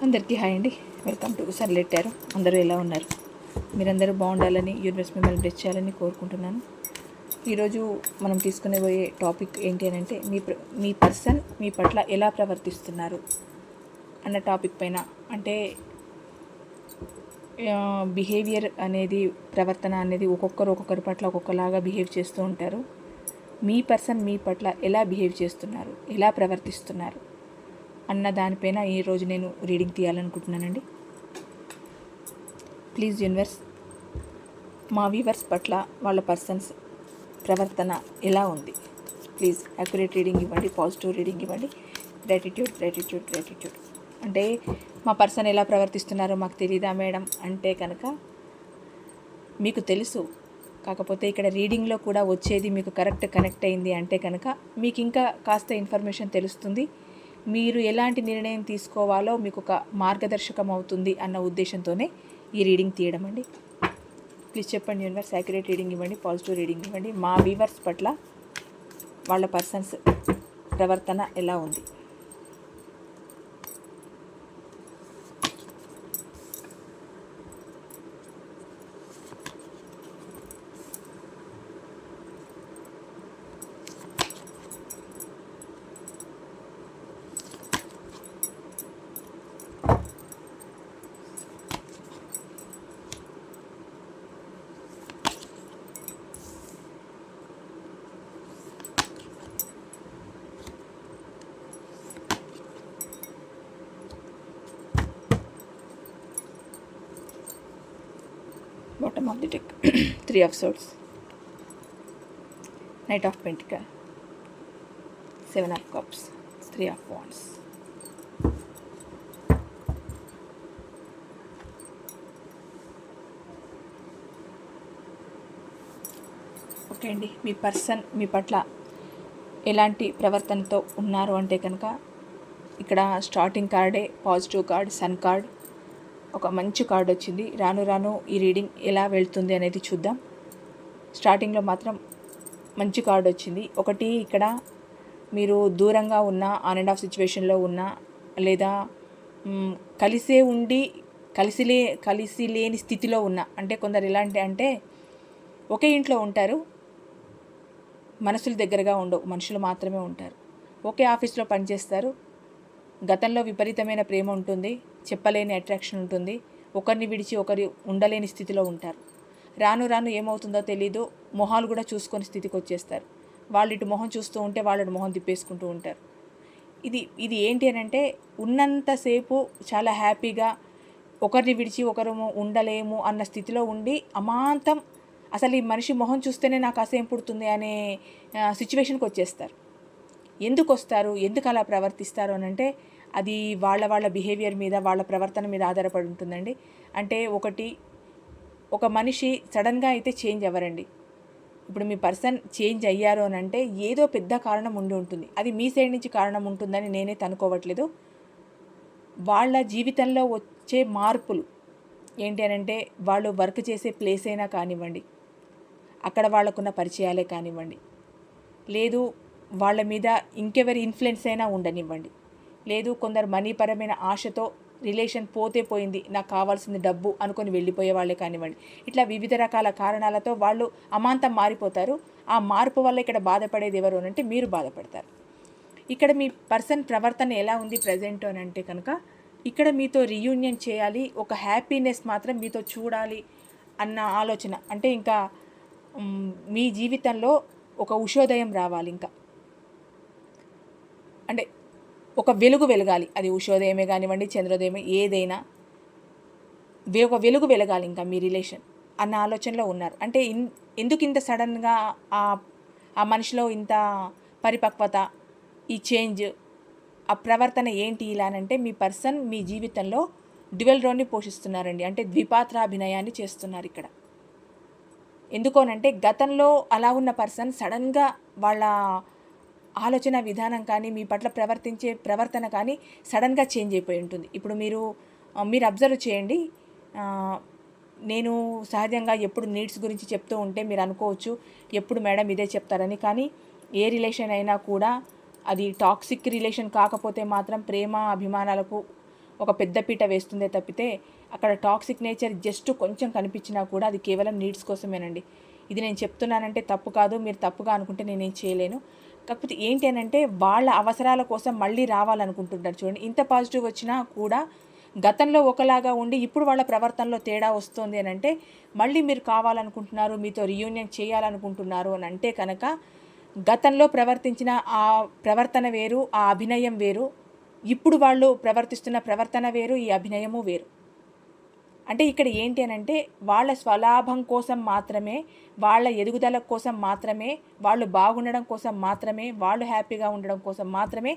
అందరికీ హాయ్ అండి. Welcome to సర్లెట్టారు. అందరూ ఎలా ఉన్నారు? మీరందరూ బాగుండాలని, యూనివర్స్ మిమ్మల్ని బ్లెస్ చేయాలని కోరుకుంటున్నాను. ఈరోజు మనం తీసుకునే టాపిక్ ఏంటి అని అంటే మీ పర్సన్ మీ పట్ల ఎలా ప్రవర్తిస్తున్నారు అన్న టాపిక్ పైన. అంటే బిహేవియర్ అనేది, ప్రవర్తన అనేది ఒక్కొక్కరి పట్ల ఒక్కొక్కలాగా బిహేవ్ చేస్తూ ఉంటారు. మీ పర్సన్ మీ పట్ల ఎలా బిహేవ్ చేస్తున్నారు, ఎలా ప్రవర్తిస్తున్నారు అన్న దానిపైన ఈరోజు నేను రీడింగ్ తీయాలనుకుంటున్నానండి. ప్లీజ్ యూనివర్స్, మా వీవర్స్ పట్ల వాళ్ళ పర్సన్స్ ప్రవర్తన ఎలా ఉంది? ప్లీజ్ యాక్యురేట్ రీడింగ్ ఇవ్వండి, పాజిటివ్ రీడింగ్ ఇవ్వండి. గ్రాటిట్యూడ్. అంటే మా పర్సన్ ఎలా ప్రవర్తిస్తున్నారో మాకు తెలీదా మేడం అంటే కనుక మీకు తెలుసు. కాకపోతే ఇక్కడ రీడింగ్లో కూడా వచ్చేది మీకు కనెక్ట్ అయింది అంటే కనుక మీకు ఇంకా కాస్త ఇన్ఫర్మేషన్ తెలుస్తుంది. మీరు ఎలాంటి నిర్ణయం తీసుకోవాలో మీకు ఒక మార్గదర్శకం అవుతుంది అన్న ఉద్దేశంతోనే ఈ రీడింగ్ తీయడం అండి. ప్లీజ్ చెప్పండి యూనివర్స్, యాక్యురేట్ రీడింగ్ ఇవ్వండి, పాజిటివ్ రీడింగ్ ఇవ్వండి. మా వీవర్స్ పట్ల వాళ్ళ పర్సన్స్ ప్రవర్తన ఎలా ఉంది? Bottom of the deck, 3 of Swords, Knight of Pentacles, 7 of Cups, 3 of Wands. Okay అండి, మీ పర్సన్ మీ పట్ల ఎలాంటి ప్రవర్తనతో ఉన్నారు అంటే కనుక ఇక్కడ స్టార్టింగ్ కార్డే పాజిటివ్ కార్డ్, సన్ కార్డ్, ఒక మంచి కార్డ్ వచ్చింది. రాను ఈ రీడింగ్ ఎలా వెళ్తుంది అనేది చూద్దాం. స్టార్టింగ్లో మాత్రం మంచి కార్డ్ వచ్చింది. ఒకటి, ఇక్కడ మీరు దూరంగా ఉన్న, ఆన్ అండ్ ఆఫ్ సిచ్యువేషన్లో ఉన్న, లేదా కలిసే ఉండి కలిసి లేని స్థితిలో ఉన్న. అంటే కొందరు ఎలాంటి అంటే ఒకే ఇంట్లో ఉంటారు, మనసులు దగ్గరగా ఉండవు, మనుషులు మాత్రమే ఉంటారు. ఒకే ఆఫీస్లో పనిచేస్తారు, గతంలో విపరీతమైన ప్రేమ ఉంటుంది, చెప్పలేని అట్రాక్షన్ ఉంటుంది, ఒకరిని విడిచి ఒకరు ఉండలేని స్థితిలో ఉంటారు. రాను ఏమవుతుందో తెలీదు, మొహాలు కూడా చూసుకొని స్థితికి వచ్చేస్తారు. వాళ్ళు ఇటు మొహం చూస్తూ ఉంటే వాళ్ళు మొహం తిప్పేసుకుంటూ ఉంటారు. ఇది ఏంటి అని అంటే ఉన్నంతసేపు చాలా హ్యాపీగా ఒకరిని విడిచి ఒకరు ఉండలేము అన్న స్థితిలో ఉండి అమాంతం అసలు ఈ మనిషి మొహం చూస్తేనే నాకు అసహ్యం పుడుతుంది అనే సిచ్యువేషన్కి వచ్చేస్తారు. ఎందుకు వస్తారు, ఎందుకు అలా ప్రవర్తిస్తారు అని అంటే అది వాళ్ళ బిహేవియర్ మీద, వాళ్ళ ప్రవర్తన మీద ఆధారపడి ఉంటుందండి. అంటే ఒక మనిషి సడన్గా అయితే చేంజ్ అవ్వరండి. ఇప్పుడు మీ పర్సన్ చేంజ్ అయ్యారు అని అంటే ఏదో పెద్ద కారణం ఉండి ఉంటుంది. అది మీ సైడ్ నుంచి కారణం ఉంటుందని నేనైతే అనుకోవట్లేదు. వాళ్ళ జీవితంలో వచ్చే మార్పులు ఏంటి అని అంటే వాళ్ళు వర్క్ చేసే ప్లేస్ అయినా కానివ్వండి, అక్కడ వాళ్ళకున్న పరిచయాలే కానివ్వండి, లేదు వాళ్ళ మీద ఇంకెవరి ఇన్ఫ్లుయెన్స్ అయినా ఉండనివ్వండి, లేదు కొందరు మనీపరమైన ఆశతో రిలేషన్ పోయింది, నాకు కావాల్సింది డబ్బు అనుకొని వెళ్ళిపోయే వాళ్ళే కానివ్వండి, ఇట్లా వివిధ రకాల కారణాలతో వాళ్ళు అమాంతం మారిపోతారు. ఆ మార్పు వల్ల ఇక్కడ బాధపడేది ఎవరు అని అంటే మీరు బాధపడతారు. ఇక్కడ మీ పర్సన్ ప్రవర్తన ఎలా ఉంది ప్రజెంట్ అని అంటే కనుక ఇక్కడ మీతో రీయూనియన్ చేయాలి, ఒక హ్యాపీనెస్ మాత్రం మీతో చూడాలి అన్న ఆలోచన. అంటే ఇంకా మీ జీవితంలో ఒక ఉషోదయం రావాలి, ఇంకా అంటే ఒక వెలుగు వెలగాలి. అది ఉషోదయమే కానివ్వండి, చంద్రోదయమే, ఏదైనా ఒక వెలుగు వెలగాలి ఇంకా మీ రిలేషన్ అన్న ఆలోచనలో ఉన్నారు. అంటే ఎందుకు ఇంత సడన్గా ఆ మనిషిలో ఇంత పరిపక్వత, ఈ చేంజ్, ఆ ప్రవర్తన ఏంటి ఇలా అంటే మీ పర్సన్ మీ జీవితంలో డ్యువల్ రోల్ని పోషిస్తున్నారండి. అంటే ద్విపాత్రాభినయాన్ని చేస్తున్నారు ఇక్కడ. ఎందుకోనంటే గతంలో అలా ఉన్న పర్సన్ సడన్గా వాళ్ళ ఆలోచన విధానం కానీ, మీ పట్ల ప్రవర్తించే ప్రవర్తన కానీ సడన్గా చేంజ్ అయిపోయి ఉంటుంది. ఇప్పుడు మీరు అబ్జర్వ్ చేయండి. నేను సహజంగా ఎప్పుడు నీడ్స్ గురించి చెప్తూ ఉంటే మీరు అనుకోవచ్చు ఎప్పుడు మేడం ఇదే చెప్తారని. కానీ ఏ రిలేషన్ అయినా కూడా అది టాక్సిక్ రిలేషన్ కాకపోతే మాత్రం ప్రేమ అభిమానాలకు ఒక పెద్ద పీట వేస్తుందే తప్పితే అక్కడ టాక్సిక్ నేచర్ జస్ట్ కొంచెం కనిపించినా కూడా అది కేవలం నీడ్స్ కోసమేనండి. ఇది నేను చెప్తున్నానంటే తప్పు కాదు, మీరు తప్పుగా అనుకుంటే నేనేం చేయలేను. కాకపోతే ఏంటి అనంటే వాళ్ళ అవసరాల కోసం మళ్ళీ రావాలనుకుంటుంటారు చూడండి. ఇంత పాజిటివ్ వచ్చినా కూడా గతంలో ఒకలాగా ఉండి ఇప్పుడు వాళ్ళ ప్రవర్తనలో తేడా వస్తుంది అని అంటే మళ్ళీ మీరు కావాలనుకుంటున్నారు, మీతో రీయూనియన్ చేయాలనుకుంటున్నారు అని అంటే కనుక గతంలో ప్రవర్తించిన ఆ ప్రవర్తన వేరు, ఆ అభినయం వేరు, ఇప్పుడు వాళ్ళు ప్రవర్తిస్తున్న ప్రవర్తన వేరు, ఈ అభినయము వేరు. అంటే ఇక్కడ ఏంటి అనంటే వాళ్ళ స్వలాభం కోసం మాత్రమే, వాళ్ళ ఎదుగుదల కోసం మాత్రమే, వాళ్ళు బాగుండడం కోసం మాత్రమే, వాళ్ళు హ్యాపీగా ఉండడం కోసం మాత్రమే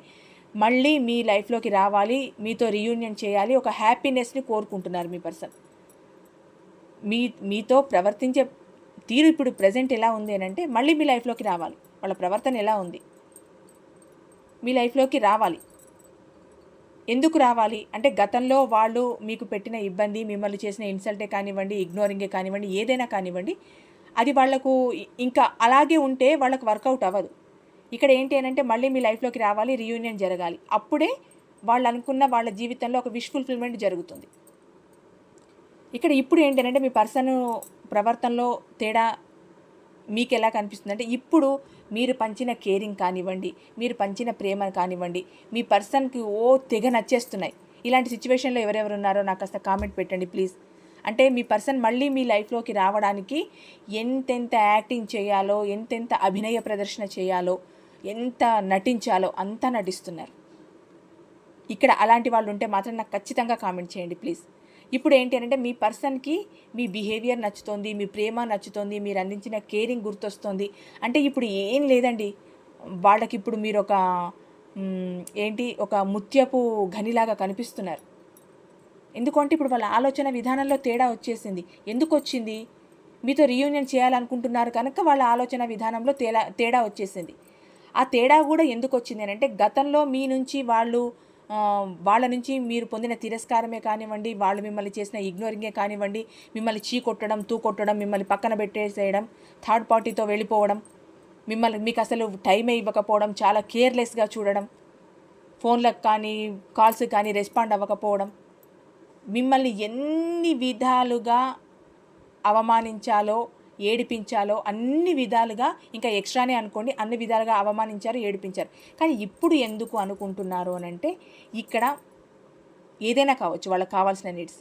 మళ్ళీ మీ లైఫ్లోకి రావాలి, మీతో రీయూనియన్ చేయాలి, ఒక హ్యాపీనెస్ని కోరుకుంటున్నారు మీ పర్సన్. మీతో ప్రవర్తించే తీరు ఇప్పుడు ప్రజెంట్ ఎలా ఉంది అని అంటే మళ్ళీ మీ లైఫ్లోకి రావాలి. వాళ్ళ ప్రవర్తన ఎలా ఉంది, మీ లైఫ్లోకి రావాలి. ఎందుకు రావాలి అంటే గతంలో వాళ్ళు మీకు పెట్టిన ఇబ్బంది, మిమ్మల్ని చేసిన ఇన్సల్టే కానివ్వండి, ఇగ్నోరింగే కానివ్వండి, ఏదైనా కానివ్వండి, అది వాళ్లకు ఇంకా అలాగే ఉంటే వాళ్ళకు వర్కౌట్ అవ్వదు. ఇక్కడ ఏంటి అనంటే మళ్ళీ మీ లైఫ్లోకి రావాలి, రీయూనియన్ జరగాలి. అప్పుడే వాళ్ళు అనుకున్న వాళ్ళ జీవితంలో ఒక విష్ ఫుల్ఫిల్మెంట్ జరుగుతుంది. ఇక్కడ ఇప్పుడు ఏంటి అనంటే మీ పర్సన్ ప్రవర్తనలో తేడా మీకు ఎలా కనిపిస్తుంది అంటే ఇప్పుడు మీరు పంచిన కేరింగ్ కానివ్వండి, మీరు పంచిన ప్రేమ కానివ్వండి, మీ పర్సన్కి తెగ నచ్చేస్తున్నాయి. ఇలాంటి సిచ్యువేషన్లో ఎవరెవరు ఉన్నారో నాకు కాస్త కామెంట్ పెట్టండి ప్లీజ్. అంటే మీ పర్సన్ మళ్ళీ మీ లైఫ్లోకి రావడానికి ఎంతెంత యాక్టింగ్ చేయాలో, ఎంతెంత అభినయ ప్రదర్శన చేయాలో, ఎంత నటించాలో అంతా నటిస్తున్నారు. ఇక్కడ అలాంటి వాళ్ళు ఉంటే మాత్రం నాకు ఖచ్చితంగా కామెంట్ చేయండి ప్లీజ్. ఇప్పుడు ఏంటి అంటే మీ పర్సన్కి మీ బిహేవియర్ నచ్చుతోంది, మీ ప్రేమ నచ్చుతోంది, మీరు అందించిన కేరింగ్ గుర్తొస్తుంది. అంటే ఇప్పుడు ఏం లేదండి, వాళ్ళకి ఇప్పుడు మీరు ఒక ముత్యపు ఘనిలాగా కనిపిస్తున్నారు. ఎందుకంటే ఇప్పుడు వాళ్ళ ఆలోచన విధానంలో తేడా వచ్చేసింది. ఎందుకు వచ్చింది? మీతో రీయూనియన్ చేయాలనుకుంటున్నారు కనుక వాళ్ళ ఆలోచన విధానంలో తేడా వచ్చేసింది. ఆ తేడా కూడా ఎందుకు వచ్చింది అని అంటే గతంలో మీ నుంచి వాళ్ళ నుంచి మీరు పొందిన తిరస్కారమే కానివ్వండి, వాళ్ళు మిమ్మల్ని చేసిన ఇగ్నోరింగే కానివ్వండి, మిమ్మల్ని చీకొట్టడం, తూకొట్టడం, మిమ్మల్ని పక్కన పెట్టేసేయడం, థర్డ్ పార్టీతో వెళ్ళిపోవడం, మీకు అసలు టైమే ఇవ్వకపోవడం, చాలా కేర్లెస్గా చూడడం, ఫోన్లకు కానీ కాల్స్కి కానీ రెస్పాండ్ అవ్వకపోవడం, మిమ్మల్ని ఎన్ని విధాలుగా అవమానించాలో, ఏడిపించాలో అన్ని విధాలుగా, ఇంకా ఎక్స్ట్రానే అనుకోండి, అన్ని విధాలుగా అవమానించారు, ఏడిపించారు. కానీ ఇప్పుడు ఎందుకు అనుకుంటున్నారు అని అంటే ఇక్కడ ఏదైనా కావచ్చు వాళ్ళకి కావాల్సిన నీడ్స్.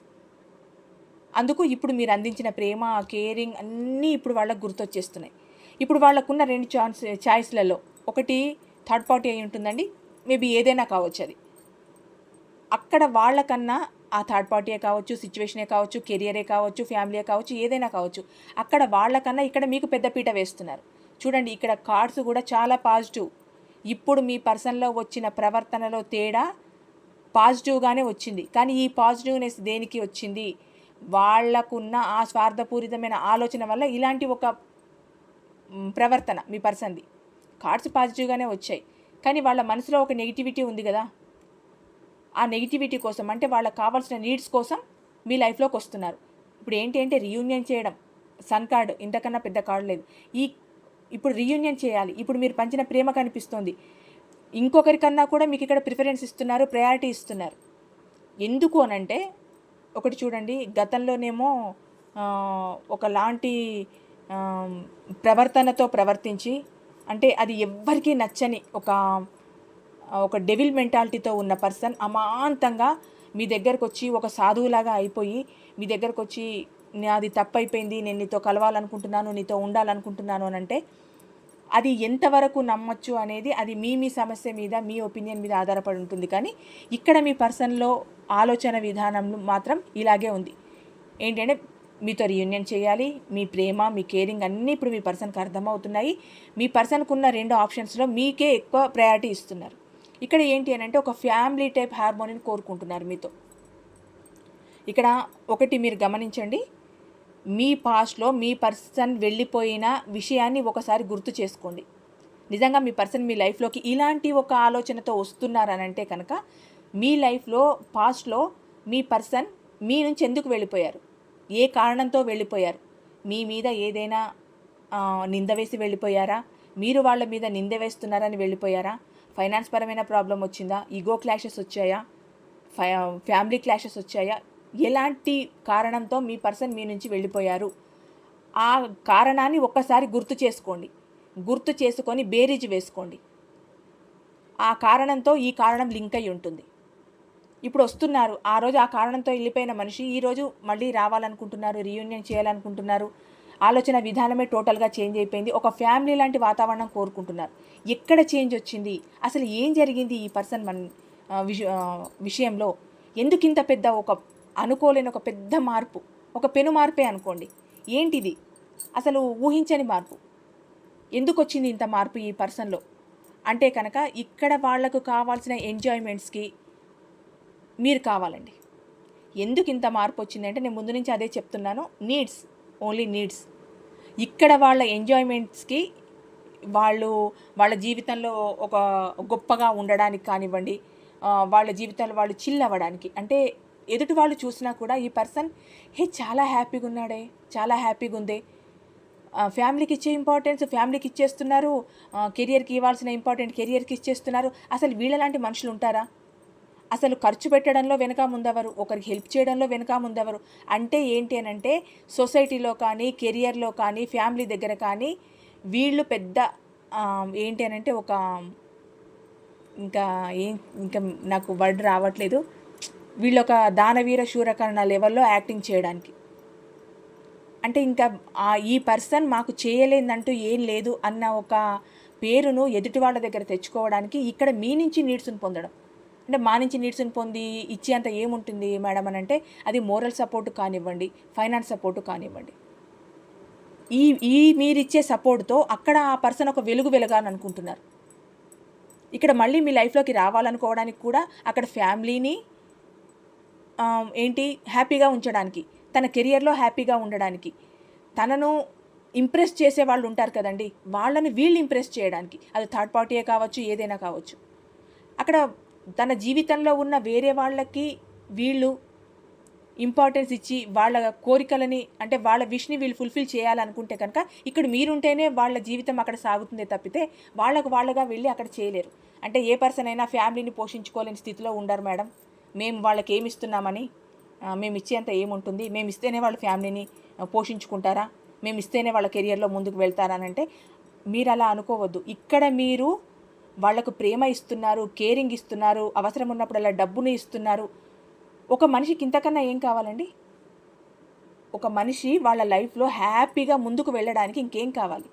అందుకు ఇప్పుడు మీరు అందించిన ప్రేమ, కేరింగ్ అన్నీ ఇప్పుడు వాళ్ళకు గుర్తొచ్చేస్తున్నాయి. ఇప్పుడు వాళ్ళకున్న 2 చాయిస్లలో ఒకటి థర్డ్ పార్టీ అయి ఉంటుందండి, మేబీ ఏదైనా కావచ్చు అది. అక్కడ వాళ్ళకన్నా ఆ థర్డ్ పార్టీయే కావచ్చు, సిచ్యువేషనే కావచ్చు, కెరియరే కావచ్చు, ఫ్యామిలీయే కావచ్చు, ఏదైనా కావచ్చు, అక్కడ వాళ్ళకన్నా ఇక్కడ మీకు పెద్దపీట వేస్తున్నారు. చూడండి ఇక్కడ కార్డ్స్ కూడా చాలా పాజిటివ్. ఇప్పుడు మీ పర్సన్లో వచ్చిన ప్రవర్తనలో తేడా పాజిటివ్గానే వచ్చింది. కానీ ఈ పాజిటివ్నెస్ దేనికి వచ్చింది? వాళ్లకున్న ఆ స్వార్థపూరితమైన ఆలోచన వల్ల ఇలాంటి ఒక ప్రవర్తన మీ పర్సన్ది. కార్డ్స్ పాజిటివ్గానే వచ్చాయి, కానీ వాళ్ళ మనసులో ఒక నెగిటివిటీ ఉంది కదా. ఆ నెగిటివిటీ కోసం అంటే వాళ్ళకి కావాల్సిన నీడ్స్ కోసం మీ లైఫ్లోకి వస్తున్నారు. ఇప్పుడు ఏంటి అంటే రీయూనియన్ చేయడం, సన్ కార్డ్ ఇంతకన్నా పెద్ద కార్డు లేదు. ఇప్పుడు రీయూనియన్ చేయాలి. ఇప్పుడు మీరు పంచిన ప్రేమ కనిపిస్తుంది. ఇంకొకరికన్నా కూడా మీకు ఇక్కడ ప్రిఫరెన్స్ ఇస్తున్నారు, ప్రయారిటీ ఇస్తున్నారు. ఎందుకు అనంటే ఒకటి చూడండి, గతంలోనేమో ఒకలాంటి ప్రవర్తనతో ప్రవర్తించి, అంటే అది ఎవ్వరికీ నచ్చని ఒక డెవిల్ మెంటాలిటీతో ఉన్న పర్సన్ అమాంతంగా మీ దగ్గరకు వచ్చి ఒక సాధువులాగా అయిపోయి మీ దగ్గరకు వచ్చి నాది తప్పైపోయింది, నేను నీతో కలవాలనుకుంటున్నాను, నీతో ఉండాలనుకుంటున్నాను అని అంటే అది ఎంతవరకు నమ్మచ్చు అనేది అది మీ సమస్య మీద, మీ ఒపీనియన్ మీద ఆధారపడి ఉంటుంది. కానీ ఇక్కడ మీ పర్సన్లో ఆలోచన విధానం మాత్రం ఇలాగే ఉంది. ఏంటంటే మీతో రీయూనియన్ చేయాలి, మీ ప్రేమ, మీ కేరింగ్ అన్నీ ఇప్పుడు మీ పర్సన్కి అర్థమవుతున్నాయి. మీ పర్సన్కు ఉన్న 2 ఆప్షన్స్లో మీకే ఎక్కువ ప్రయారిటీ ఇస్తున్నారు. ఇక్కడ ఏంటి అని అంటే ఒక ఫ్యామిలీ టైప్ హార్మోనీని కోరుకుంటున్నారు మీతో. ఇక్కడ ఒకటి మీరు గమనించండి, మీ పాస్ట్లో మీ పర్సన్ వెళ్ళిపోయిన విషయాన్ని ఒకసారి గుర్తు చేసుకోండి. నిజంగా మీ పర్సన్ మీ లైఫ్లోకి ఇలాంటి ఒక ఆలోచనతో వస్తున్నారనంటే కనుక మీ లైఫ్లో పాస్ట్లో మీ పర్సన్ మీ నుంచి ఎందుకు వెళ్ళిపోయారు, ఏ కారణంతో వెళ్ళిపోయారు, మీ మీద ఏదైనా నింద వేసి వెళ్ళిపోయారా, మీరు వాళ్ళ మీద నింద వేస్తున్నారని వెళ్ళిపోయారా, ఫైనాన్స్ పరమైన ప్రాబ్లం వచ్చిందా, ఈగో క్లాషెస్ వచ్చాయా, ఫ్యామిలీ క్లాషెస్ వచ్చాయా, ఎలాంటి కారణంతో మీ పర్సన్ మీ నుంచి వెళ్ళిపోయారు, ఆ కారణాన్ని ఒక్కసారి గుర్తు చేసుకొని బేరీజు వేసుకోండి. ఆ కారణంతో ఈ కారణం లింక్ అయి ఉంటుంది. ఇప్పుడు వస్తున్నారు, ఆ రోజు ఆ కారణంతో వెళ్ళిపోయిన మనిషి ఈరోజు మళ్ళీ రావాలనుకుంటున్నారు, రీయూనియన్ చేయాలనుకుంటున్నారు. ఆలోచన విధానమే టోటల్గా చేంజ్ అయిపోయింది. ఒక ఫ్యామిలీ లాంటి వాతావరణం కోరుకుంటున్నారు. ఎక్కడ చేంజ్ వచ్చింది, అసలు ఏం జరిగింది ఈ పర్సన్ విషయంలో? ఎందుకు ఇంత పెద్ద అనుకోలేని ఒక పెద్ద మార్పు, ఒక పెను మార్పే అనుకోండి. ఏంటిది అసలు ఊహించని మార్పు? ఎందుకు వచ్చింది ఇంత మార్పు ఈ పర్సన్లో అంటే కనుక, ఇక్కడ వాళ్లకు కావాల్సిన ఎంజాయ్మెంట్స్కి మీరు కావాలండి. ఎందుకు ఇంత మార్పు వచ్చిందంటే, నేను ముందు నుంచి అదే చెప్తున్నాను, ఓన్లీ నీడ్స్. ఇక్కడ వాళ్ళ ఎంజాయ్మెంట్స్కి, వాళ్ళ జీవితంలో ఒక గొప్పగా ఉండడానికి కానివ్వండి, వాళ్ళ జీవితంలో వాళ్ళు చిల్ అవ్వడానికి, అంటే ఎదుటి వాళ్ళు చూసినా కూడా ఈ పర్సన్ చాలా హ్యాపీగా ఉన్నాడే, చాలా హ్యాపీగా ఉందే, ఫ్యామిలీకి ఇచ్చే ఇంపార్టెన్స్ ఫ్యామిలీకి ఇచ్చేస్తున్నారు, కెరియర్కి ఇవ్వాల్సిన ఇంపార్టెంట్ కెరియర్కి ఇచ్చేస్తున్నారు. అసలు వీళ్ళలాంటి మనుషులు ఉంటారా? అసలు ఖర్చు పెట్టడంలో వెనక ముందెవరు, ఒకరికి హెల్ప్ చేయడంలో వెనక ముందెవరు? అంటే ఏంటి అని అంటే, సొసైటీలో కానీ, కెరియర్లో కానీ, ఫ్యామిలీ దగ్గర కానీ వీళ్ళు పెద్ద ఏంటి అని అంటే ఇంకా నాకు వర్డ్ రావట్లేదు, వీళ్ళు ఒక దానవీర శూరకర్ణ లెవెల్లో యాక్టింగ్ చేయడానికి. అంటే ఇంకా ఈ పర్సన్ మాకు చేయలేదంటూ ఏం లేదు అన్న ఒక పేరును ఎదుటి వాళ్ళ దగ్గర తెచ్చుకోవడానికి ఇక్కడ మీ నుంచి నీడ్స్ని పొందడం. అంటే మా నుంచి నీడ్స్ని పొంది ఇచ్చేంత ఏముంటుంది మేడం అని అంటే, అది మోరల్ సపోర్ట్ కానివ్వండి, ఫైనాన్స్ సపోర్టు కానివ్వండి, మీరిచ్చే సపోర్ట్తో అక్కడ ఆ పర్సన్ ఒక వెలగాలని అనుకుంటున్నారు. ఇక్కడ మళ్ళీ మీ లైఫ్లోకి రావాలనుకోవడానికి కూడా అక్కడ ఫ్యామిలీని హ్యాపీగా ఉంచడానికి, తన కెరియర్లో హ్యాపీగా ఉండడానికి, తనను ఇంప్రెస్ చేసే వాళ్ళు ఉంటారు కదండి, వాళ్ళని వీళ్ళు ఇంప్రెస్ చేయడానికి, అది థర్డ్ పార్టీయే కావచ్చు, ఏదైనా కావచ్చు. అక్కడ తన జీవితంలో ఉన్న వేరే వాళ్ళకి వీళ్ళు ఇంపార్టెన్స్ ఇచ్చి వాళ్ళ కోరికలని, అంటే వాళ్ళ విష్ని వీళ్ళు ఫుల్ఫిల్ చేయాలనుకుంటే కనుక ఇక్కడ మీరుంటేనే వాళ్ళ జీవితం అక్కడ సాగుతుందే తప్పితే వాళ్ళగా వెళ్ళి అక్కడ చేయలేరు. అంటే ఏ పర్సన్ అయినా ఫ్యామిలీని పోషించుకోలేని స్థితిలో ఉండరు మేడం, మేము వాళ్ళకి ఏమి ఇస్తున్నామని, మేము ఇచ్చేంత ఏముంటుంది, మేము ఇస్తేనే వాళ్ళ ఫ్యామిలీని పోషించుకుంటారా, మేము ఇస్తేనే వాళ్ళ కెరియర్లో ముందుకు వెళ్తారనంటే మీరు అలా అనుకోవద్దు. ఇక్కడ మీరు వాళ్లకు ప్రేమ ఇస్తున్నారు, కేరింగ్ ఇస్తున్నారు, అవసరం ఉన్నప్పుడల్లా డబ్బుని ఇస్తున్నారు. ఒక మనిషికి ఇంతకన్నా ఏం కావాలండి? ఒక మనిషి వాళ్ళ లైఫ్లో హ్యాపీగా ముందుకు వెళ్ళడానికి ఇంకేం కావాలి?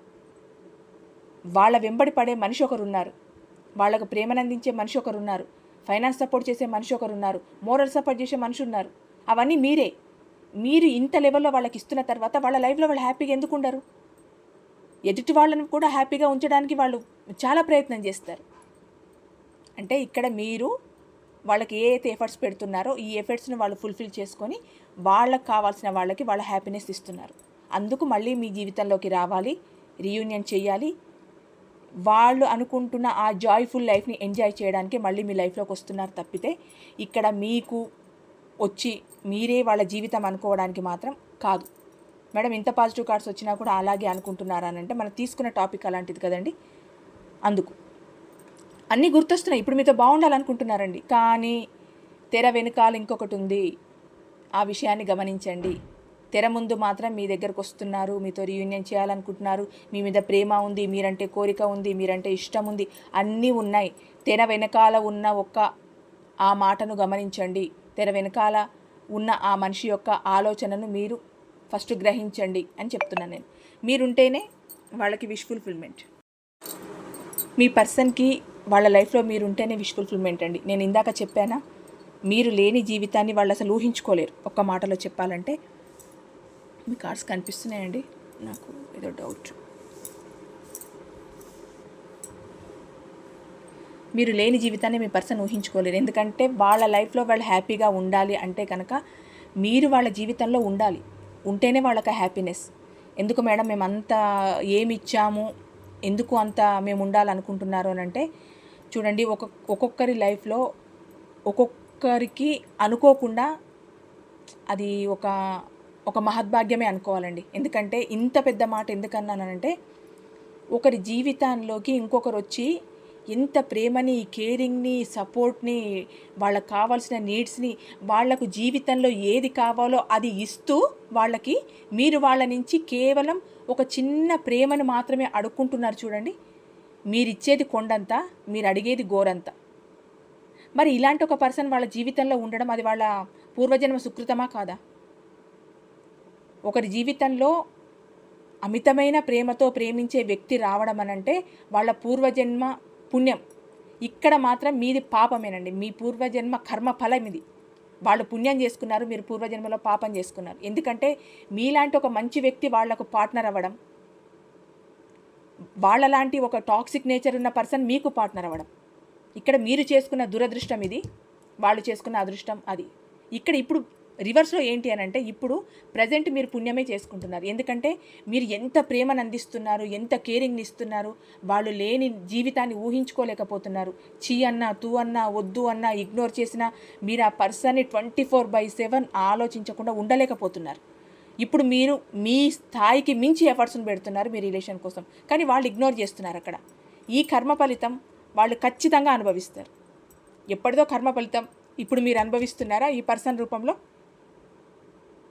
వాళ్ళ వెంబడి పడే మనిషి ఒకరున్నారు, వాళ్ళకు ప్రేమను అందించే మనిషి ఒకరున్నారు, ఫైనాన్స్ సపోర్ట్ చేసే మనిషి ఒకరున్నారు, మోరల్ సపోర్ట్ చేసే మనిషి ఉన్నారు. అవన్నీ మీరు ఇంత లెవెల్లో వాళ్ళకి ఇస్తున్న తర్వాత వాళ్ళ లైఫ్లో వాళ్ళు హ్యాపీగా ఎందుకు ఉండరు? ఎదుటి వాళ్ళను కూడా హ్యాపీగా ఉంచడానికి వాళ్ళు చాలా ప్రయత్నం చేస్తారు. అంటే ఇక్కడ మీరు వాళ్ళకి ఏ అయితే ఎఫర్ట్స్ పెడుతున్నారో ఈ ఎఫర్ట్స్ని వాళ్ళు ఫుల్ఫిల్ చేసుకొని వాళ్ళకి కావాల్సిన వాళ్ళకి వాళ్ళ హ్యాపీనెస్ ఇస్తున్నారు. అందుకు మళ్ళీ మీ జీవితంలోకి రావాలి, రీయూనియన్ చేయాలి, వాళ్ళు అనుకుంటున్న ఆ జాయ్ఫుల్ లైఫ్ని ఎంజాయ్ చేయడానికి మళ్ళీ మీ లైఫ్లోకి వస్తున్నారు తప్పితే ఇక్కడ మీకు వచ్చి మీరే వాళ్ళ జీవితం అనుకోవడానికి మాత్రం కాదు. మేడం ఇంత పాజిటివ్ కార్డ్స్ వచ్చినా కూడా అలాగే అనుకుంటున్నారా అని అంటే, మనం తీసుకున్న టాపిక్ అలాంటిది కదండి, అందుకు అన్నీ గుర్తొస్తున్నాయి. ఇప్పుడు మీతో బాగుండాలనుకుంటున్నారండి, కానీ తెర వెనుకాల ఇంకొకటి ఉంది, ఆ విషయాన్ని గమనించండి. తెర ముందు మాత్రం మీ దగ్గరకు వస్తున్నారు, మీతో రీయూనియన్ చేయాలనుకుంటున్నారు, మీ మీద ప్రేమ ఉంది, మీరంటే కోరిక ఉంది, మీరంటే ఇష్టం ఉంది, అన్నీ ఉన్నాయి. తెర వెనకాల ఉన్న ఆ మాటను గమనించండి. తెర వెనకాల ఉన్న ఆ మనిషి యొక్క ఆలోచనను మీరు ఫస్ట్ గ్రహించండి అని చెప్తున్నాను నేను. మీరుంటేనే వాళ్ళకి విష్ ఫుల్ఫిల్మెంట్. మీ పర్సన్కి వాళ్ళ లైఫ్లో మీరుంటేనే విష్ ఫుల్ఫిల్మెంట్ అండి. నేను ఇందాక చెప్పానా, మీరు లేని జీవితాన్ని వాళ్ళు అసలు ఊహించుకోలేరు. ఒక్క మాటలో చెప్పాలంటే, మీ కార్డ్స్ కనిపిస్తున్నాయండి, నాకు ఏదో డౌట్. మీరు లేని జీవితాన్ని మీ పర్సన్ ఊహించుకోలేరు. ఎందుకంటే వాళ్ళ లైఫ్లో వాళ్ళు హ్యాపీగా ఉండాలి అంటే కనుక మీరు వాళ్ళ జీవితంలో ఉండాలి, ఉంటేనే వాళ్ళకి హ్యాపీనెస్. ఎందుకు మేడం మేము అంత ఏమి ఇచ్చాము, ఎందుకు అంత మేము ఉండాలనుకుంటున్నారు అని అంటే, చూడండి, ఒక్కొక్కరి లైఫ్లో ఒక్కొక్కరికి అనుకోకుండా అది ఒక మహద్భాగ్యమే అనుకోవాలండి. ఎందుకంటే ఇంత పెద్ద మాట ఎందుకన్నానంటే, ఒకరి జీవితాల్లోకి ఇంకొకరు వచ్చి ఎంత ప్రేమని, కేరింగ్ని, సపోర్ట్ని, వాళ్ళకు కావాల్సిన నీడ్స్ని, వాళ్లకు జీవితంలో ఏది కావాలో అది ఇస్తూ వాళ్ళకి మీరు వాళ్ళ నుంచి కేవలం ఒక చిన్న ప్రేమను మాత్రమే అడుక్కుంటున్నారు చూడండి. మీరిచ్చేది కొండంత, మీరు అడిగేది గోరంత. మరి ఇలాంటి ఒక పర్సన్ వాళ్ళ జీవితంలో ఉండడం అది వాళ్ళ పూర్వజన్మ సుకృతమా కాదా? ఒకరి జీవితంలో అమితమైన ప్రేమతో ప్రేమించే వ్యక్తి రావడం అనంటే వాళ్ళ పూర్వజన్మ పుణ్యం. ఇక్కడ మాత్రం మీది పాపమేనండి. మీ పూర్వజన్మ కర్మ ఫలం ఇది. వాళ్ళు పుణ్యం చేసుకున్నారు, మీరు పూర్వజన్మలో పాపం చేసుకున్నారు. ఎందుకంటే మీలాంటి ఒక మంచి వ్యక్తి వాళ్లకు పార్ట్నర్ అవ్వడం, వాళ్ళలాంటి ఒక టాక్సిక్ నేచర్ ఉన్న పర్సన్ మీకు పార్ట్నర్ అవ్వడం, ఇక్కడ మీరు చేసుకున్న దురదృష్టం ఇది, వాళ్ళు చేసుకున్న అదృష్టం అది. ఇక్కడ ఇప్పుడు రివర్స్లో ఏంటి అని అంటే, ఇప్పుడు ప్రజెంట్ మీరు పుణ్యమే చేసుకుంటున్నారు. ఎందుకంటే మీరు ఎంత ప్రేమను అందిస్తున్నారు, ఎంత కేరింగ్ని ఇస్తున్నారు. వాళ్ళు లేని జీవితాన్ని ఊహించుకోలేకపోతున్నారు. చీ అన్నా, తూ అన్నా, వద్దు అన్నా, ఇగ్నోర్ చేసినా మీరు ఆ పర్సన్ని 24/7 ఆలోచించకుండా ఉండలేకపోతున్నారు. ఇప్పుడు మీరు మీ స్థాయికి మించి ఎఫర్ట్స్ని పెడుతున్నారు మీ రిలేషన్ కోసం, కానీ వాళ్ళు ఇగ్నోర్ చేస్తున్నారు. అక్కడ ఈ కర్మ ఫలితం వాళ్ళు ఖచ్చితంగా అనుభవిస్తారు. ఎప్పటిదో కర్మ ఫలితం ఇప్పుడు మీరు అనుభవిస్తున్నారా ఈ పర్సన్ రూపంలో?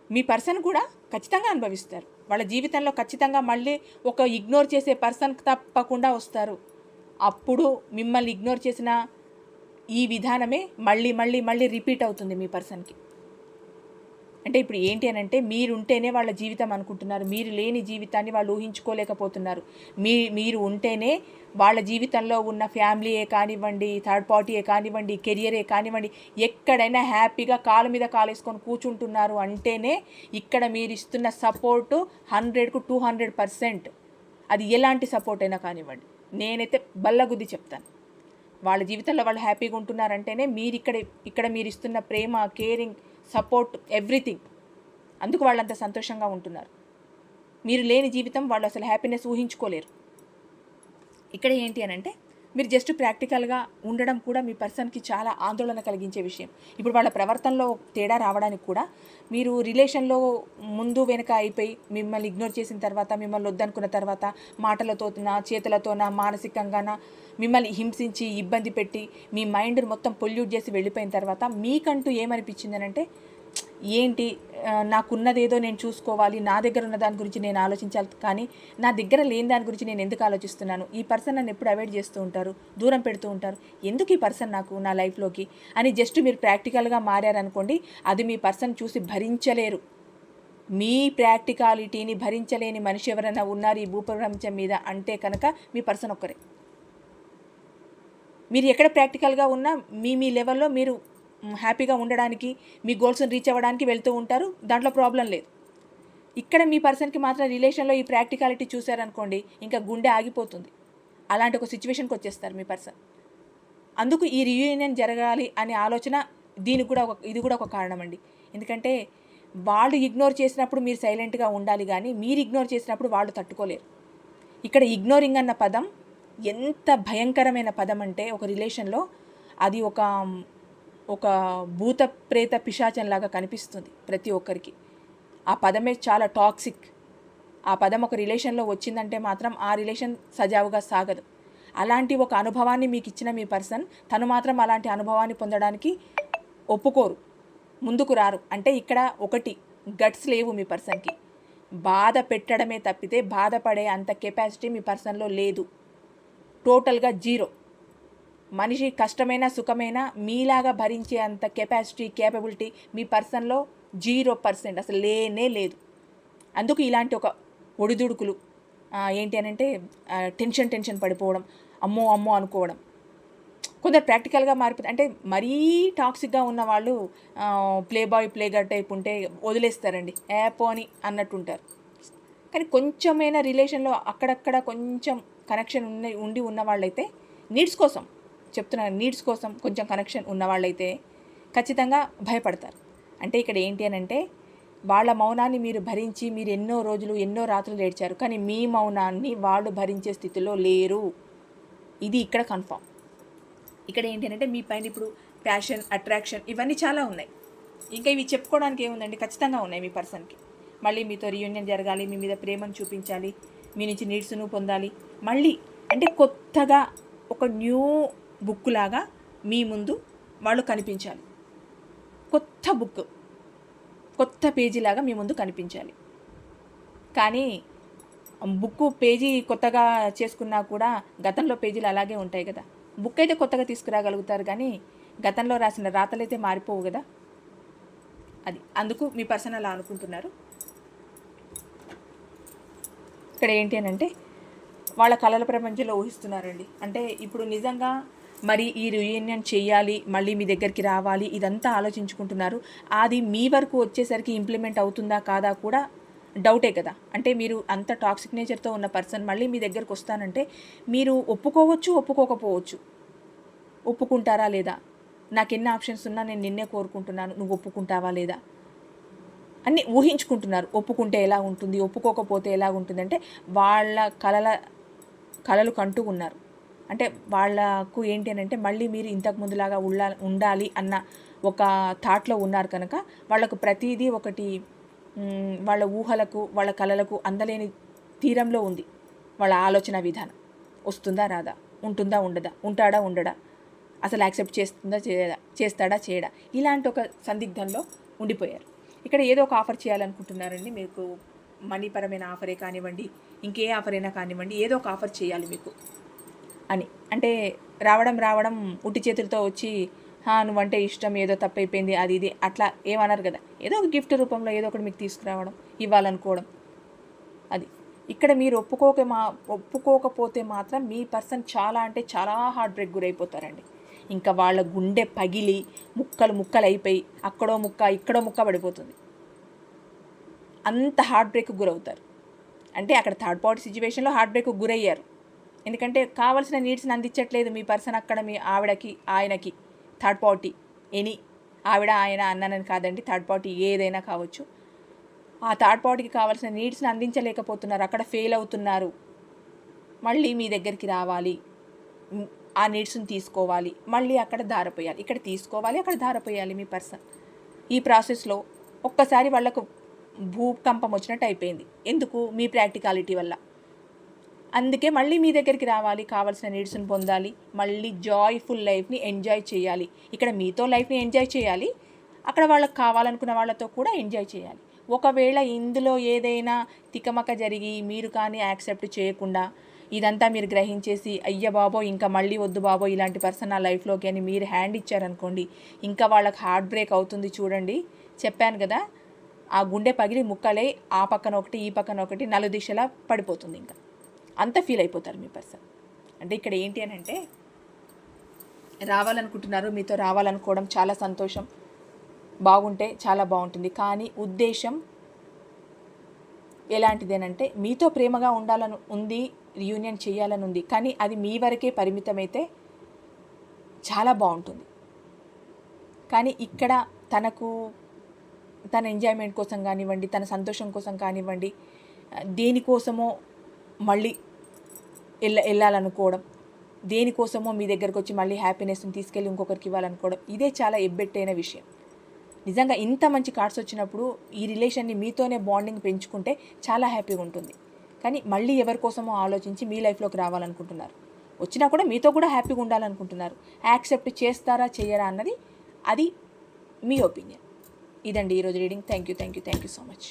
మీ పర్సన్ కూడా ఖచ్చితంగా అనుభవిస్తారు. వాళ్ళ జీవితంలో ఖచ్చితంగా మళ్ళీ ఒక ఇగ్నోర్ చేసే పర్సన్ తప్పకుండా వస్తారు. అప్పుడు మిమ్మల్ని ఇగ్నోర్ చేసిన ఈ విధానమే మళ్ళీ మళ్ళీ మళ్ళీ రిపీట్ అవుతుంది మీ పర్సన్కి. అంటే ఇప్పుడు ఏంటి అని అంటే, మీరుంటేనే వాళ్ళ జీవితం అనుకుంటున్నారు. మీరు లేని జీవితాన్ని వాళ్ళు ఊహించుకోలేకపోతున్నారు. మీరు ఉంటేనే వాళ్ళ జీవితంలో ఉన్న ఫ్యామిలీయే కానివ్వండి, థర్డ్ పార్టీయే కానివ్వండి, కెరియరే కానివ్వండి, ఎక్కడైనా హ్యాపీగా కాలు మీద కాలేసుకొని కూర్చుంటున్నారు అంటేనే ఇక్కడ మీరు ఇస్తున్న సపోర్టు 100కు 200%. అది ఎలాంటి సపోర్ట్ అయినా కానివ్వండి, నేనైతే బల్లగుద్ది చెప్తాను. వాళ్ళ జీవితంలో వాళ్ళు హ్యాపీగా ఉంటున్నారంటేనే మీరు ఇక్కడ మీరు ఇస్తున్న ప్రేమ, కేరింగ్, సపోర్ట్, ఎవ్రీథింగ్. అందుకు వాళ్ళంత సంతోషంగా ఉంటున్నారు. మీరు లేని జీవితం వాళ్ళు అసలు హ్యాపీనెస్ ఊహించుకోలేరు. ఇక్కడ ఏంటి అని అంటే, మీరు జస్ట్ ప్రాక్టికల్గా ఉండడం కూడా మీ పర్సన్కి చాలా ఆందోళన కలిగించే విషయం. ఇప్పుడు వాళ్ళ ప్రవర్తనలో తేడా రావడానికి కూడా మీరు రిలేషన్లో ముందు వెనుక అయిపోయి మిమ్మల్ని ఇగ్నోర్ చేసిన తర్వాత, మిమ్మల్ని వద్దనుకున్న తర్వాత, మాటలతోనా చేతులతోనా మానసికంగానా మిమ్మల్ని హింసించి ఇబ్బంది పెట్టి మీ మైండ్ని మొత్తం పొల్యూట్ చేసి వెళ్ళిపోయిన తర్వాత మీకంటూ ఏమనిపించింది అని అంటే, ఏంటి నాకున్నదేదో నేను చూసుకోవాలి, నా దగ్గర ఉన్న దాని గురించి నేను ఆలోచించాలి, కానీ నా దగ్గర లేని దాని గురించి నేను ఎందుకు ఆలోచిస్తున్నాను? ఈ పర్సన్ నన్ను ఎప్పుడు అవాయిడ్ చేస్తూ ఉంటారు, దూరం పెడుతూ ఉంటారు, ఎందుకు ఈ పర్సన్ నాకు నా లైఫ్లోకి అని జస్ట్ మీరు ప్రాక్టికల్గా మారారనుకోండి, అది మీ పర్సన్ చూసి భరించలేరు. మీ ప్రాక్టికాలిటీని భరించలేని మనిషి ఎవరైనా ఉన్నారు ఈ భూప్రపంచం మీద అంటే కనుక మీ పర్సన్ ఒక్కరే. మీరు ఎక్కడ ప్రాక్టికల్గా ఉన్నా మీ లెవెల్లో మీరు హ్యాపీగా ఉండడానికి, మీ గోల్స్ని రీచ్ అవ్వడానికి వెళ్తూ ఉంటారు, దాంట్లో ప్రాబ్లం లేదు. ఇక్కడ మీ పర్సన్కి మాత్రం రిలేషన్లో ఈ ప్రాక్టికాలిటీ చూశారనుకోండి, ఇంకా గుండె ఆగిపోతుంది. అలాంటి ఒక సిచ్యువేషన్కి వచ్చేస్తారు మీ పర్సన్. అందుకు ఈ రీయూనియన్ జరగాలి అనే ఆలోచన ఇది కూడా ఒక కారణం అండి. ఎందుకంటే వాళ్ళు ఇగ్నోర్ చేసినప్పుడు మీరు సైలెంట్గా ఉండాలి, కానీ మీరు ఇగ్నోర్ చేసినప్పుడు వాళ్ళు తట్టుకోలేరు. ఇక్కడ ఇగ్నోరింగ్ అన్న పదం ఎంత భయంకరమైన పదం అంటే, ఒక రిలేషన్లో అది ఒక భూత ప్రేత పిశాచంలాగా కనిపిస్తుంది ప్రతి ఒక్కరికి. ఆ పదమే చాలా టాక్సిక్. ఆ పదం ఒక రిలేషన్లో వచ్చిందంటే మాత్రం ఆ రిలేషన్ సజావుగా సాగదు. అలాంటి ఒక అనుభవాన్ని మీకు ఇచ్చిన మీ పర్సన్ తను మాత్రం అలాంటి అనుభవాన్ని పొందడానికి ఒప్పుకోరు, ముందుకు రారు. అంటే ఇక్కడ ఒకటి గట్స్ లేవు మీ పర్సన్కి. బాధ పెట్టడమే తప్పితే బాధపడే అంత కెపాసిటీ మీ పర్సన్లో లేదు. టోటల్గా జీరో. మనిషి కష్టమైనా సుఖమైనా మీలాగా భరించే అంత కెపాసిటీ, కేపబిలిటీ మీ పర్సన్లో 0% అసలు లేనే లేదు. అందుకు ఇలాంటి ఒక ఒడిదుడుకులు ఏంటి అని అంటే, టెన్షన్ పడిపోవడం, అమ్మో అనుకోవడం. కొందరు ప్రాక్టికల్గా మారిపోతే, అంటే మరీ టాక్సిక్గా ఉన్న వాళ్ళు play boy play girl type ఉంటే వదిలేస్తారండి, పోని అన్నట్టుంటారు. కానీ కొంచెమైనా రిలేషన్లో అక్కడక్కడ కొంచెం కనెక్షన్ ఉండి ఉన్న వాళ్ళైతే, నీడ్స్ కోసం కొంచెం కనెక్షన్ ఉన్న వాళ్ళైతే ఖచ్చితంగా భయపడతారు. అంటే ఇక్కడ ఏంటి అని అంటే, వాళ్ళ మౌనాన్ని మీరు భరించి మీరు ఎన్నో రోజులు ఎన్నో రాత్రులు ఏడ్చారు, కానీ మీ మౌనాన్ని వాళ్ళు భరించే స్థితిలో లేరు. ఇది ఇక్కడ కన్ఫామ్. ఇక్కడ ఏంటి అంటే, మీ పైన ఇప్పుడు ప్యాషన్, అట్రాక్షన్ ఇవన్నీ చాలా ఉన్నాయి. ఇంకా ఇవి చెప్పుకోవడానికి ఏముందండి, ఖచ్చితంగా ఉన్నాయి మీ పర్సన్కి. మళ్ళీ మీతో రీయూనియన్ జరగాలి, మీ మీద ప్రేమను చూపించాలి, మీ నుంచి నీడ్స్ను పొందాలి. మళ్ళీ అంటే కొత్తగా ఒక న్యూ బుక్ లాగా మీ ముందు వాళ్ళు కనిపించాలి. కొత్త బుక్, కొత్త పేజీలాగా మీ ముందు కనిపించాలి. కానీ బుక్ పేజీ కొత్తగా చేసుకున్నా కూడా గతంలో పేజీలు అలాగే ఉంటాయి కదా. బుక్ అయితే కొత్తగా తీసుకురాగలుగుతారు, కానీ గతంలో రాసిన రాతలైతే మారిపోవు కదా. అది అందుకు మీ పర్సన్ అలా అనుకుంటున్నారు. ఇక్కడ ఏంటి అని అంటే వాళ్ళ కళల ప్రపంచంలో ఊహిస్తున్నారండి. అంటే ఇప్పుడు నిజంగా మరి ఈ రీయూనియన్ చేయాలి, మళ్ళీ మీ దగ్గరికి రావాలి, ఇదంతా ఆలోచించుకుంటున్నారు. అది మీ వరకు వచ్చేసరికి ఇంప్లిమెంట్ అవుతుందా కాదా కూడా డౌటే కదా. అంటే మీరు అంత టాక్సిక్ నేచర్తో ఉన్న పర్సన్ మళ్ళీ మీ దగ్గరకు వస్తానంటే మీరు ఒప్పుకోవచ్చు, ఒప్పుకోకపోవచ్చు. ఒప్పుకుంటారా లేదా, నాకు ఎన్ని ఆప్షన్స్ ఉన్నా నేను నిన్నే కోరుకుంటున్నాను, నువ్వు ఒప్పుకుంటావా లేదా అన్నీ ఊహించుకుంటున్నారు. ఒప్పుకుంటే ఎలా ఉంటుంది, ఒప్పుకోకపోతే ఎలా ఉంటుంది అంటే వాళ్ళ కలలు కంటూ ఉన్నారు. అంటే వాళ్ళకు ఏంటి అని అంటే మళ్ళీ మీరు ఇంతకు ముందులాగా ఉండాలి అన్న ఒక థాట్లో ఉన్నారు కనుక వాళ్ళకు ప్రతిదీ ఒకటి వాళ్ళ ఊహలకు వాళ్ళ కలలకు అందలేని తీరంలో ఉంది వాళ్ళ ఆలోచన విధానం. వస్తుందా రాదా, ఉంటుందా ఉండదా, ఉంటాడా ఉండడా, అసలు యాక్సెప్ట్ చేస్తాడా చేయడా, ఇలాంటి ఒక సందిగ్ధంలో ఉండిపోయారు. ఇక్కడ ఏదో ఒక ఆఫర్ చేయాలనుకుంటున్నారండి. మీకు మనీ పరమైన ఆఫరే కానివ్వండి, ఇంకే ఆఫర్ అయినా కానివ్వండి, ఏదో ఒక ఆఫర్ చేయాలి మీకు అని. అంటే రావడం ఉట్టి చేతులతో వచ్చి నువ్వంటే ఇష్టం, ఏదో తప్పైపోయింది అది ఇది అట్లా ఏమన్నారు కదా. ఏదో ఒక గిఫ్ట్ రూపంలో ఏదో ఒకటి మీకు తీసుకురావడం, ఇవ్వాలనుకోవడం. అది ఇక్కడ మీరు ఒప్పుకోకపోతే మాత్రం మీ పర్సన్ చాలా అంటే చాలా హార్ట్ బ్రేక్ గురైపోతారండి. ఇంకా వాళ్ళ గుండె పగిలి ముక్కలు అయిపోయి అక్కడో ముక్క ఇక్కడో ముక్క పడిపోతుంది. అంత హార్ట్ బ్రేక్ గురవుతారు. అంటే అక్కడ థర్డ్ పార్టీ సిచ్యువేషన్లో హార్ట్ బ్రేక్ గురయ్యారు. ఎందుకంటే కావాల్సిన నీడ్స్ని అందించట్లేదు మీ పర్సన్. అక్కడ మీ ఆవిడకి ఆయనకి థర్డ్ పార్టీ ఆవిడ ఆయన అన్నానని కాదండి, థర్డ్ పార్టీ ఏదైనా కావచ్చు. ఆ థర్డ్ పార్టీకి కావాల్సిన నీడ్స్ని అందించలేకపోతున్నారు, అక్కడ ఫెయిల్ అవుతున్నారు. మళ్ళీ మీ దగ్గరికి రావాలి, ఆ నీడ్స్ని తీసుకోవాలి, మళ్ళీ అక్కడ ధారపోయాలి, ఇక్కడ తీసుకోవాలి, అక్కడ ధారపోయాలి మీ పర్సన్. ఈ ప్రాసెస్లో ఒక్కసారి వాళ్ళకు భూకంపం వచ్చినట్టు అయిపోయింది. ఎందుకు? మీ ప్రాక్టికాలిటీ వల్ల. అందుకే మళ్ళీ మీ దగ్గరికి రావాలి, కావాల్సిన నీడ్స్ని పొందాలి, మళ్ళీ జాయ్ఫుల్ లైఫ్ని ఎంజాయ్ చేయాలి. ఇక్కడ మీతో లైఫ్ని ఎంజాయ్ చేయాలి, అక్కడ వాళ్ళకి కావాలనుకున్న వాళ్ళతో కూడా ఎంజాయ్ చేయాలి. ఒకవేళ ఇందులో ఏదైనా తికమక జరిగి మీరు కానీ యాక్సెప్ట్ చేయకుండా ఇదంతా మీరు గ్రహించేసి అయ్య బాబో ఇంకా మళ్ళీ వద్దు బాబో ఇలాంటి పర్సన్ నా లైఫ్లోకి అని మీరు హ్యాండ్ ఇచ్చారనుకోండి, ఇంకా వాళ్ళకి హార్ట్ బ్రేక్ అవుతుంది. చూడండి, చెప్పాను కదా, ఆ గుండె పగిలి ముక్కలై ఆ పక్కన ఒకటి ఈ పక్కన ఒకటి నలుదిశలా పడిపోతుంది. ఇంకా అంత ఫీల్ అయిపోతారు మీ పర్సన్. అంటే ఇక్కడ ఏంటి అని అంటే రావాలనుకుంటున్నారు, మీతో రావాలనుకోవడం చాలా సంతోషం, బాగుంటే చాలా బాగుంటుంది. కానీ ఉద్దేశం ఎలాంటిదేనంటే మీతో ప్రేమగా ఉండాలని ఉంది, రీయూనియన్ చేయాలని ఉంది, కానీ అది మీ వరకే పరిమితమైతే చాలా బాగుంటుంది. కానీ ఇక్కడ తన ఎంజాయ్మెంట్ కోసం కానివ్వండి, తన సంతోషం కోసం కానివ్వండి, దేనికోసమో మళ్ళీ వెళ్ళాలనుకోవడం, దేనికోసమో మీ దగ్గరకు వచ్చి మళ్ళీ హ్యాపీనెస్ని తీసుకెళ్ళి ఇంకొకరికి ఇవ్వాలనుకోవడం, ఇదే చాలా ఎబ్బెట్టైన విషయం. నిజంగా ఇంత మంచి కార్డ్స్ వచ్చినప్పుడు ఈ రిలేషన్ని మీతోనే బాండింగ్ పెంచుకుంటే చాలా హ్యాపీగా ఉంటుంది. కానీ మళ్ళీ ఎవరి కోసమో ఆలోచించి మీ లైఫ్లోకి రావాలనుకుంటున్నారు, వచ్చినా కూడా మీతో కూడా హ్యాపీగా ఉండాలనుకుంటున్నారు. యాక్సెప్ట్ చేస్తారా చేయరా అన్నది అది మీ ఒపీనియన్. ఇదండి ఈరోజు reading. Thank you so much.